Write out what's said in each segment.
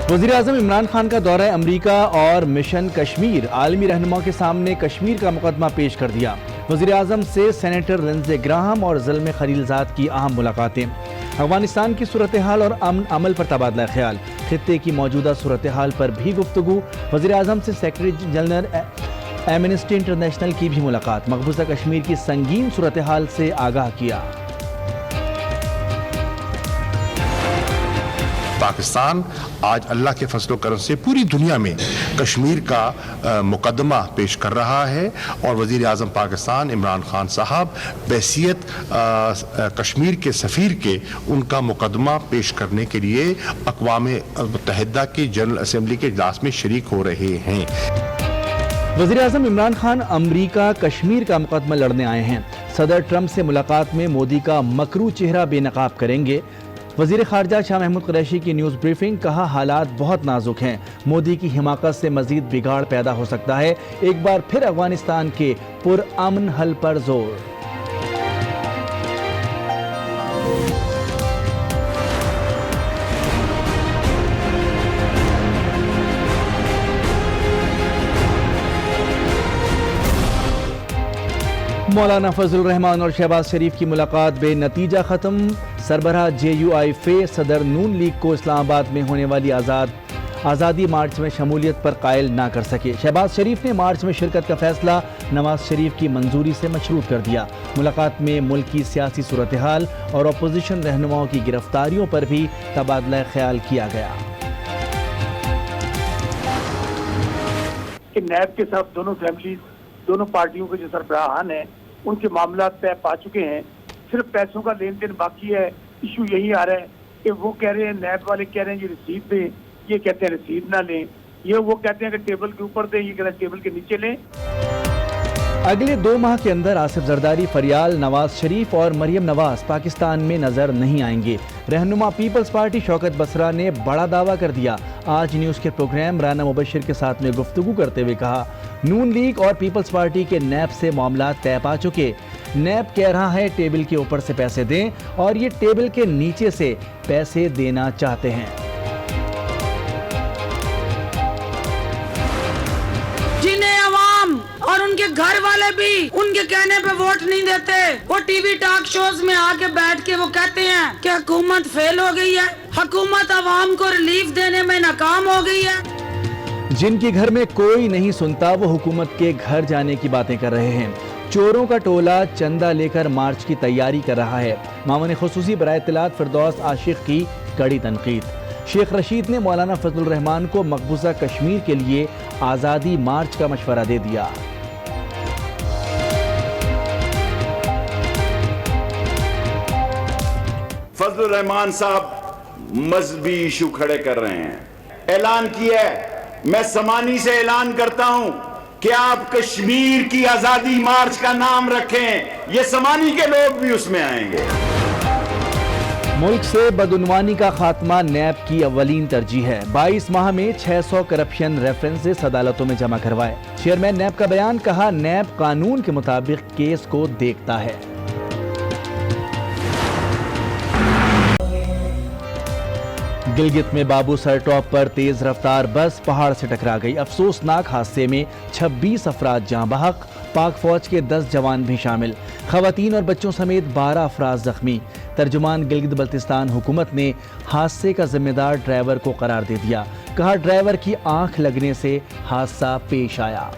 वज़ीर आज़म इमरान खान का दौरा अमरीका और मिशन कश्मीर, आलमी रहनुमा के सामने कश्मीर का मुकदमा पेश कर दिया। वज़ीर आज़म से सेनेटर लिंडसे ग्राहम और ज़ल्मे खलीलज़ाद की अहम मुलाकातें। अफगानिस्तान की सूरत हाल और अमन अमल पर तबादला ख्याल, खित्ते की मौजूदा सूरत हाल पर भी गुफ्तगू। वज़ीर आज़म से सेक्रेटरी जनरल एमनेस्टी इंटरनेशनल की भी मुलाकात, मकबूजा कश्मीर की संगीन सूरत हाल से आगाह किया। पाकिस्तान आज अल्लाह के फजल करम से पूरी दुनिया में कश्मीर का मुकदमा पेश कर रहा है और वज़ीर आज़म पाकिस्तान इमरान खान साहब बहैसियत कश्मीर के सफ़ीर के उनका मुकदमा पेश करने के लिए अक़वाम मुत्तहिदा की जनरल असम्बली के इजलास में शरीक हो रहे हैं। वज़ीर आज़म इमरान खान अमरीका कश्मीर का मुकदमा लड़ने आए हैं। सदर ट्रंप से मुलाकात में मोदी का मकरू चेहरा बेनकाब करेंगे। वज़ीर ख़ारजा शाह महमूद कुरैशी की न्यूज़ ब्रीफिंग, कहा हालात बहुत नाजुक हैं, मोदी की हिमाकत से मज़ीद बिगाड़ पैदा हो सकता है। एक बार फिर अफ़गानिस्तान के पुरअमन हल पर जोर। मौलाना फजलुर रहमान और शहबाज शरीफ की मुलाकात बेनतीजा ख़त्म। सरबराह JUI फे सदर नून लीग को इस्लामाबाद में होने वाली आज़ादी मार्च में शमूलियत पर कायल ना कर सके। शहबाज शरीफ ने मार्च में शिरकत का फैसला नवाज शरीफ की मंजूरी से मशरूत कर दिया। मुलाकात में मुल्क की सियासी सूरत हाल और अपोजिशन रहनुमाओं की गिरफ्तारियों पर भी तबादला ख्याल किया गया। नैब के साथ दोनों फैमिली, दोनों पार्टियों के जो सरबराहान हैं उनके मामला तय पा चुके हैं, सिर्फ पैसों का लेन देन बाकी है। इशू यही आ रहा है कि वो कह रहे हैं, नैब वाले कह रहे हैं ये रसीद दें, ये कहते हैं रसीद ना लें, ये वो कहते हैं कि टेबल के ऊपर दें, ये कहते हैं टेबल के नीचे लें। अगले 2 माह के अंदर आसिफ जरदारी, फरियाल, नवाज शरीफ और मरियम नवाज पाकिस्तान में नजर नहीं आएंगे। रहनुमा पीपल्स पार्टी शौकत बसरा ने बड़ा दावा कर दिया। आज न्यूज़ के प्रोग्राम राना मुबशिर के साथ में गुफ्तगू करते हुए कहा, नून लीग और पीपल्स पार्टी के नैब से मामला तय पा चुके। नैब कह रहा है टेबल के ऊपर से पैसे दें और ये टेबल के नीचे से पैसे देना चाहते हैं। जिन्हें अवाम और उनके घर वाले भी उनके कहने पे वोट नहीं देते, वो टीवी टॉक शोज में आके बैठ के वो कहते हैं कि हुकूमत फेल हो गई है, हुकूमत अवाम को रिलीफ देने में नाकाम हो गई है। जिनके घर में कोई नहीं सुनता वो हुकूमत के घर जाने की बातें कर रहे हैं। चोरों का टोला चंदा लेकर मार्च की तैयारी कर रहा है। मामून खुसूसी बराए इत्तलात फिरदौस आशिक की कड़ी तनकीद। शेख रशीद ने मौलाना फजलुर रहमान को मकबूजा कश्मीर के लिए आज़ादी मार्च का मशवरा दे दिया। फजलुर रहमान साहब मजहबी इशू खड़े कर रहे हैं, ऐलान किया है। मैं समानी से ऐलान करता हूं कि आप कश्मीर की आजादी मार्च का नाम रखें, ये समानी के लोग भी उसमें आएंगे। मुल्क से बदउनवानी का खात्मा नैब की अव्वलीन तरजीह है। 22 माह में 600 करप्शन रेफरेंसेस अदालतों में जमा करवाए। चेयरमैन नैब का बयान, कहा नैब कानून के मुताबिक केस को देखता है। गिलगित में बाबू सर टॉप पर तेज रफ्तार बस पहाड़ से टकरा गई। अफसोसनाक हादसे में 26 अफराद जाँ बहक, पाक फौज के 10 जवान भी शामिल। खवातीन और बच्चों समेत 12 अफराद जख्मी। तर्जुमान गिलगित बल्तिस्तान हुकूमत ने हादसे का जिम्मेदार ड्राइवर को करार दे दिया। कहा ड्राइवर की आंख लगने से हादसा पेश आया।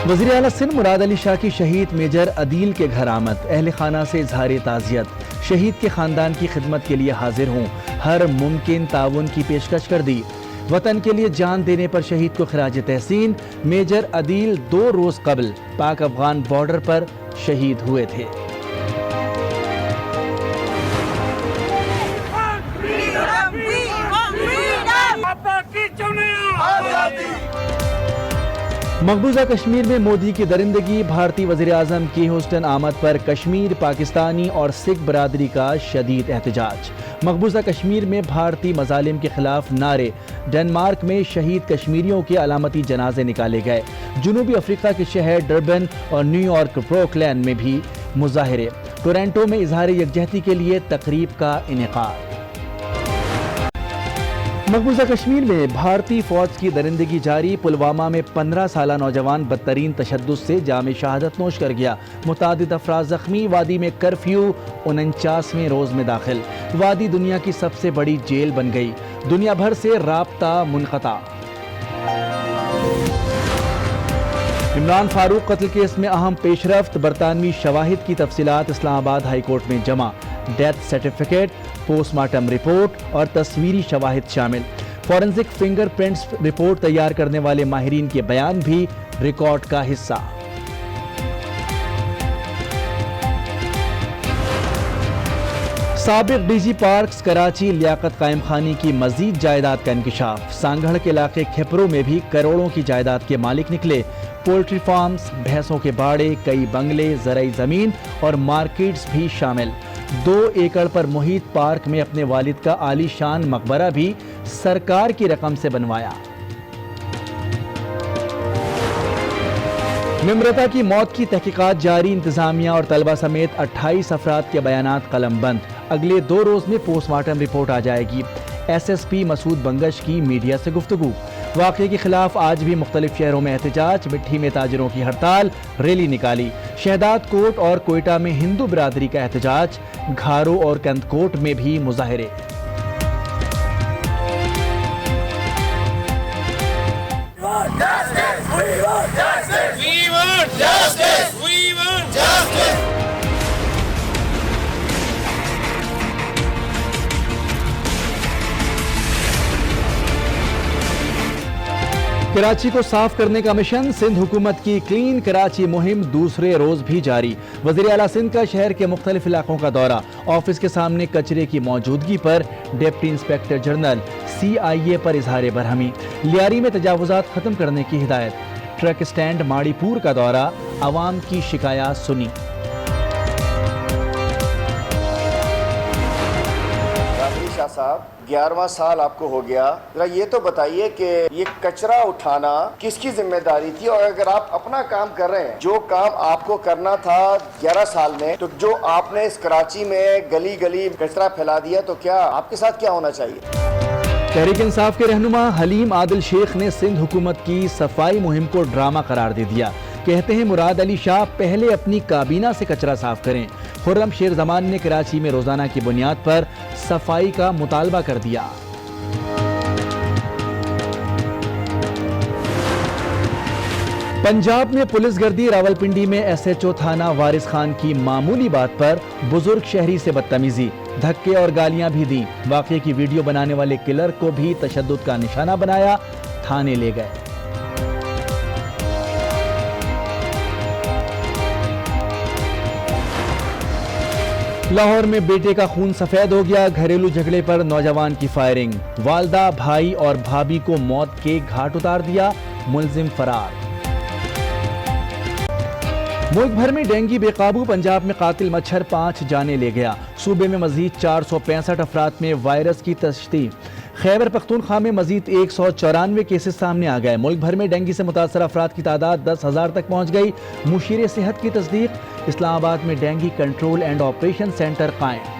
वज़ीर आला सिंध मुराद अली शाह की शहीद मेजर अदील के घर आमद। अहल खाना से इज़हार ताज़ियत। शहीद के खानदान की खिदमत के लिए हाजिर हूँ, हर मुमकिन ताउन की पेशकश कर दी। वतन के लिए जान देने पर शहीद को खिराज तहसीन। मेजर अदील 2 रोज कबल पाक अफगान बॉर्डर पर शहीद हुए थे। मकबूजा कश्मीर में मोदी की दरिंदगी। भारतीय वज़ीर आज़म की ह्यूस्टन आमद पर कश्मीर, पाकिस्तानी और सिख बरादरी का शदीद एहतजाज। मकबूजा कश्मीर में भारतीय मजालिम के खिलाफ नारे। डेनमार्क में शहीद कश्मीरियों के अलामती जनाजे निकाले गए। जनूबी अफ्रीका के शहर डरबन और न्यूयॉर्क ब्रोकलैंड में भी मुजाहिरे। टोरंटो में इजहार यकजहती के लिए तकरीब का इनेकाद। मकबूजा कश्मीर में भारतीय फौज की दरिंदगी जारी। पुलवामा में 15 साला नौजवान बदतरीन तशद्दुद से जामे शहादत नोश कर गया। मुतादिद अफराद जख्मी। वादी में कर्फ्यू 49वें रोज में दाखिल। वादी दुनिया की सबसे बड़ी जेल बन गई। दुनिया भर से राब्ता मुनक़ता। इमरान फारूक कत्ल केस में अहम पेशरफ्त। बरतानवी शवाहिद की तफसीलात इस्लामाबाद हाई कोर्ट में जमा। डेथ सर्टिफिकेट, पोस्टमार्टम रिपोर्ट और तस्वीरी शवाहिद शामिल। फॉरेंसिक फिंगरप्रिंट्स रिपोर्ट तैयार करने वाले माहिरीन के बयान भी रिकॉर्ड का हिस्सा। साबिक डीजी पार्क्स कराची लियाकत कायम खानी की मजीद जायदाद का इंकिशाफ। सांगढ़ के इलाके खिपरों में भी करोड़ों की जायदाद के मालिक निकले। पोल्ट्री फार्म्स, भैंसों के बाड़े, कई बंगले, ज़राई ज़मीन और मार्केट्स भी शामिल। 2 एकड़ पर मुहित पार्क में अपने वालिद का आलीशान मकबरा भी सरकार की रकम से बनवाया। निम्रता की मौत की तहकीकात जारी। इंतजामिया और तलबा समेत 28 अफराद के बयानात कलमबंद। अगले 2 रोज में पोस्टमार्टम रिपोर्ट आ जाएगी। SSP मसूद बंगश की मीडिया से गुफ्तगू। वाक़े के खिलाफ आज भी मुख्तलिफ शहरों में एहतजाज। मिट्टी में ताजिरों की हड़ताल, रैली निकाली। शहदाद कोट और कोयटा में हिंदू बिरादरी का एहतजाज। घारो और कंदकोट में भी मुजाहरे। कराची को साफ करने का मिशन। सिंध हुकूमत की क्लीन कराची मुहिम दूसरे रोज भी जारी। वज़ीर आला सिंध का शहर के मुख्तलिफ इलाकों का दौरा। ऑफिस के सामने कचरे की मौजूदगी पर डिप्टी इंस्पेक्टर जनरल CIA पर इजहार बरहमी। लियारी में तजावुजात खत्म करने की हिदायत। ट्रक स्टैंड माड़ीपुर का दौरा। अवाम की शिकायत सुनी। साहब 11वां साल आपको हो गया, जरा ये तो बताइए कि ये कचरा उठाना किसकी जिम्मेदारी थी, और अगर आप अपना काम कर रहे हैं, जो काम आपको करना था 11 साल में, तो जो आपने इस कराची में गली गली कचरा फैला दिया, तो क्या आपके साथ क्या होना चाहिए? तहरीक इंसाफ के रहनुमा हलीम आदिल शेख ने सिंध हुकूमत की सफाई मुहिम को ड्रामा करार दे दिया। कहते हैं मुराद अली शाह पहले अपनी काबीना से कचरा साफ करें। खुर्रम शेर जमान ने कराची में रोजाना की बुनियाद पर सफाई का मुतालबा कर दिया। पंजाब में पुलिस गर्दी। रावलपिंडी में SHO थाना वारिस खान की मामूली बात पर बुजुर्ग शहरी से बदतमीजी, धक्के और गालियां भी दी। वाकये की वीडियो बनाने वाले किलर को भी तशद्दुद का निशाना बनाया, थाने ले गए। लाहौर में बेटे का खून सफेद हो गया। घरेलू झगड़े पर नौजवान की फायरिंग। वालदा, भाई और भाभी को मौत के घाट उतार दिया, मुलजिम फरार। मुल्क भर में डेंगू बेकाबू। पंजाब में कातिल मच्छर 5 जाने ले गया। सूबे में मजीद 465 अफराद में वायरस की तशदीद। खैबर पख्तूनख्वा में मजीद 194 केसेस सामने आ गए। मुल्क भर में डेंगू से मुतासर अफराद की तादाद 10,000 तक पहुँच गई। मुशीर सेहत की तस्दीक। इस्लामाबाद में dengue control and operation centre कायम।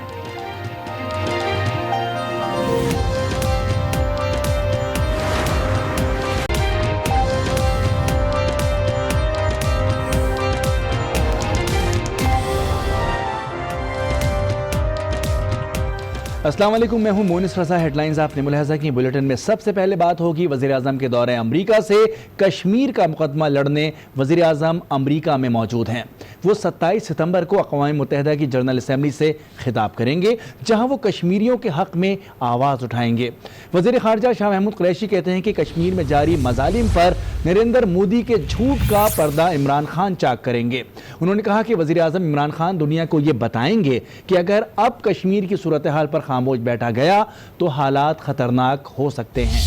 अस्सलाम वालेकुम, मैं हूं मोनिस रज़ा। हेडलाइंस आपने मुलाहजा की। बुलेटिन में सबसे पहले बात होगी वज़ीर आज़म के दौरे अमरीका से। कश्मीर का मुकदमा लड़ने वज़ीर आज़म अमरीका में मौजूद हैं। वो 27 सितंबर को अक़वाम मुत्तहिदा की जनरल असम्बली से खिताब करेंगे, जहां वो कश्मीरियों के हक़ में आवाज़ उठाएंगे। वज़ीर ख़ारजा शाह महमूद कुरैशी कहते हैं कि कश्मीर में जारी मज़ालिम पर नरेंद्र मोदी के झूठ का पर्दा इमरान खान चाक करेंगे। उन्होंने कहा कि वज़ीर आज़म इमरान खान दुनिया को ये बताएंगे कि अगर अब कश्मीर की सूरत हाल पर खामोश बैठा गया तो हालात खतरनाक हो सकते हैं।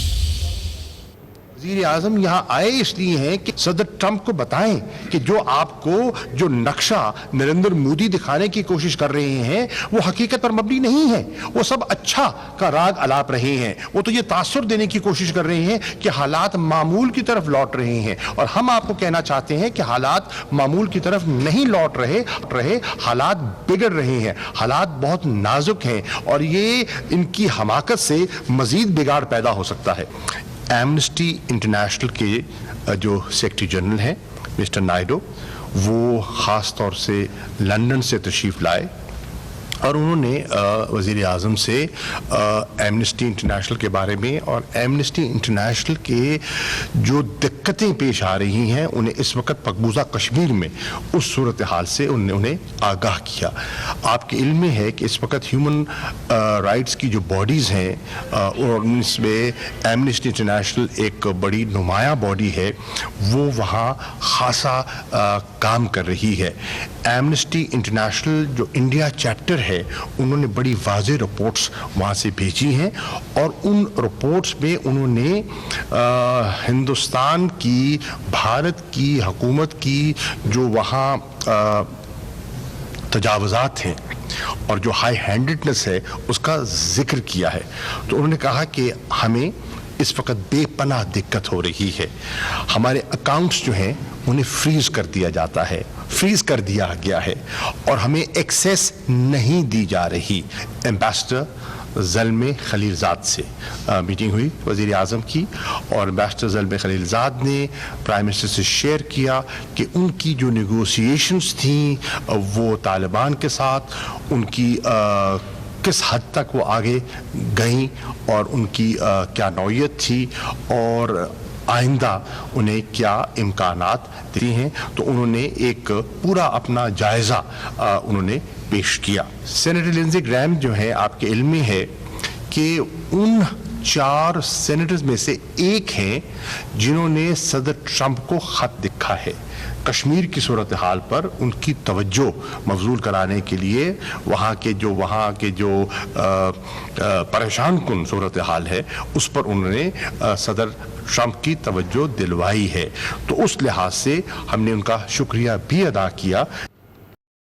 वज़ीर आज़म यहाँ आए इसलिए हैं कि सदर ट्रंप को बताएं कि जो आपको जो नक्शा नरेंद्र मोदी दिखाने की कोशिश कर रहे हैं वो हकीकत पर मबनी नहीं है, वो सब अच्छा का राग अलाप रहे हैं। वो तो ये तासुर देने की कोशिश कर रहे हैं कि हालात मामूल की तरफ लौट रहे हैं, और हम आपको कहना चाहते हैं कि हालात मामूल की तरफ नहीं लौट रहे, हालात बिगड़ रहे हैं, हालात बहुत नाजुक हैं, और ये इनकी हमाकत से मजीद बिगाड़ पैदा हो सकता है। एमनेस्टी इंटरनेशनल के जो सेक्रेटरी जनरल हैं मिस्टर नायडू, वो ख़ास तौर से लंदन से तशरीफ़ लाए और उन्होंने वज़ीर आज़म से एमनेस्टी इंटरनेशनल के बारे में और एमनेस्टी इंटरनेशनल के जो दिक्कतें पेश आ रही हैं उन्हें इस वक्त मकबूजा कश्मीर में उस सूरत हाल से उन्हें आगाह किया। आपके इल्म में है कि इस वक्त ह्यूमन राइट्स की जो बॉडीज़ हैं और उनमें एमनेस्टी इंटरनेशनल एक बड़ी नुमाया बॉडी है, वो वहाँ खासा काम कर रही है। एमनेस्टी इंटरनेशनल जो इंडिया चैप्टर है, उन्होंने बड़ी वाज़ेह रिपोर्ट्स वहाँ से भेजी हैं, और उन रिपोर्ट्स में उन्होंने हिंदुस्तान की, भारत की हुकूमत की जो वहाँ तजावुज़ात हैं और जो हाई हैंडेडनेस है उसका जिक्र किया है। तो उन्होंने कहा कि हमें इस वक्त बेपनाह दिक्कत हो रही है, हमारे अकाउंट्स जो हैं उन्हें फ्रीज कर दिया जाता है, फ्रीज कर दिया गया है, और हमें एक्सेस नहीं दी जा रही। एम्बेसडर ज़ल्मे खलीलज़ाद से मीटिंग हुई वज़ीर आज़म की, और एम्बेसडर ज़ल्मे खलीलज़ाद ने प्राइम मिनिस्टर से शेयर किया कि उनकी जो नेगोशिएशंस थी वो तालिबान के साथ, उनकी किस हद तक वो आगे गईं और उनकी क्या नौयत थी और आइंदा उन्हें क्या इम्कानात दी हैं। तो उन्होंने एक पूरा अपना जायज़ा उन्होंने पेश किया। सेनेटर लिंडसे ग्रैहम जो है, आपके इल्म में है कि उन 4 सेनेटर्स में से एक हैं जिन्होंने सदर ट्रंप को ख़त लिखा है कश्मीर की सूरत हाल पर उनकी तवज्जो मबजूल कराने के लिए। वहाँ के जो परेशान कुन सूरत हाल है उस पर उन्होंने सदर ट्रंप की तवज्जो दिलवाई है। तो उस लिहाज से हमने उनका शुक्रिया भी अदा किया